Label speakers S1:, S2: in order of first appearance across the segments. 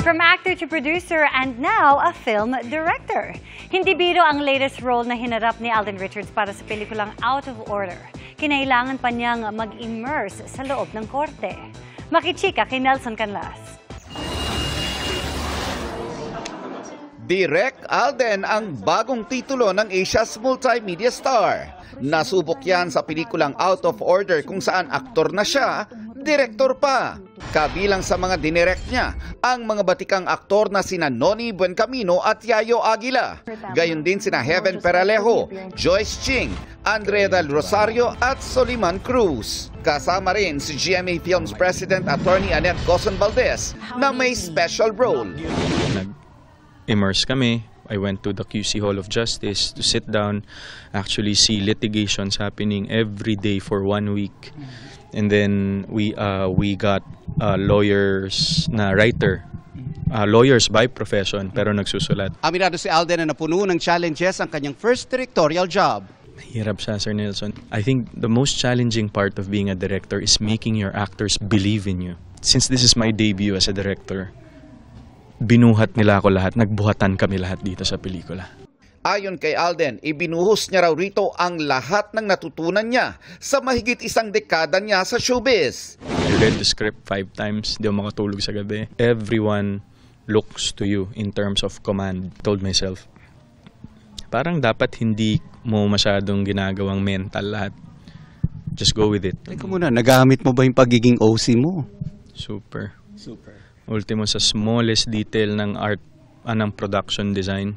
S1: From actor to producer and now a film director. Hindi biro ang latest role na hinarap ni Alden Richards para sa pelikulang Out of Order. Kinailangan pa niyang mag-immerse sa loob ng korte. Makichika kay Nelson Canlas.
S2: Direk Alden ang bagong titulo ng Asia's multimedia star. Nasubok yan sa pelikulang Out of Order kung saan aktor na siya, direktor pa. Kabilang sa mga dinirect niya, ang mga batikang aktor na sina Noni Buencamino at Yayo Aguila. Gayon din sina Heaven Peralejo, Joyce Ching, Andrea del Rosario at Soliman Cruz. Kasama rin si GMA Films President Attorney Annette Coson Valdez na may special role.
S3: Immerse kami. I went to the QC Hall of Justice to sit down, actually see litigations happening every day for 1 week. And then we got lawyers na writer. Lawyers by profession pero nagsusulat.
S4: Aminado si Alden na napuno ng challenges ang kanyang first directorial job.
S3: Hirap siya, Sir Nelson. I think the most challenging part of being a director is making your actors believe in you. Since this is my debut as a director, binuhat nila ako lahat, nagbuhatan kami lahat dito sa pelikula.
S2: Ayon kay Alden, ibinuhos niya raw rito ang lahat ng natutunan niya sa mahigit isang dekada niya sa showbiz.
S3: I read the script 5 times, di ako makatulog sa gabi. Everyone looks to you in terms of command. I told myself, parang dapat hindi mo masyadong ginagawang mental lahat. Just go with it.
S4: Teka muna, nagamit mo ba yung pagiging OC mo?
S3: Super. Ultimo sa smallest detail ng art, ng production design,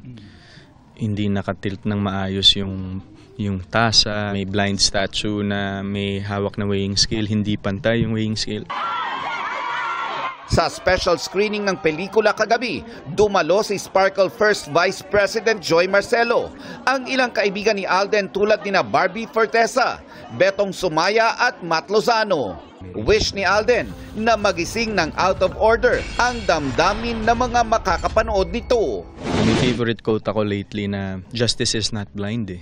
S3: hindi nakatilt ng maayos yung tasa, may blind statue na may hawak na weighing scale, hindi pantay yung weighing scale.
S2: Sa special screening ng pelikula kagabi, dumalo si Sparkle First Vice President Joy Marcelo. Ang ilang kaibigan ni Alden tulad nina Barbie Fortesa, Betong Sumaya at Matt Lozano. Wish ni Alden na magising ng Out of Order ang damdamin ng mga makakapanood nito.
S3: May favorite quote ako lately na justice is not blind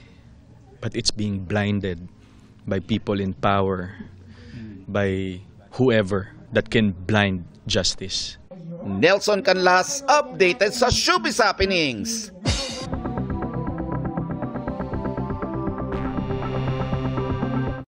S3: but it's being blinded by people in power, by whoever that can blind justice.
S2: Nelson Canlas, updated sa Showbiz Happenings.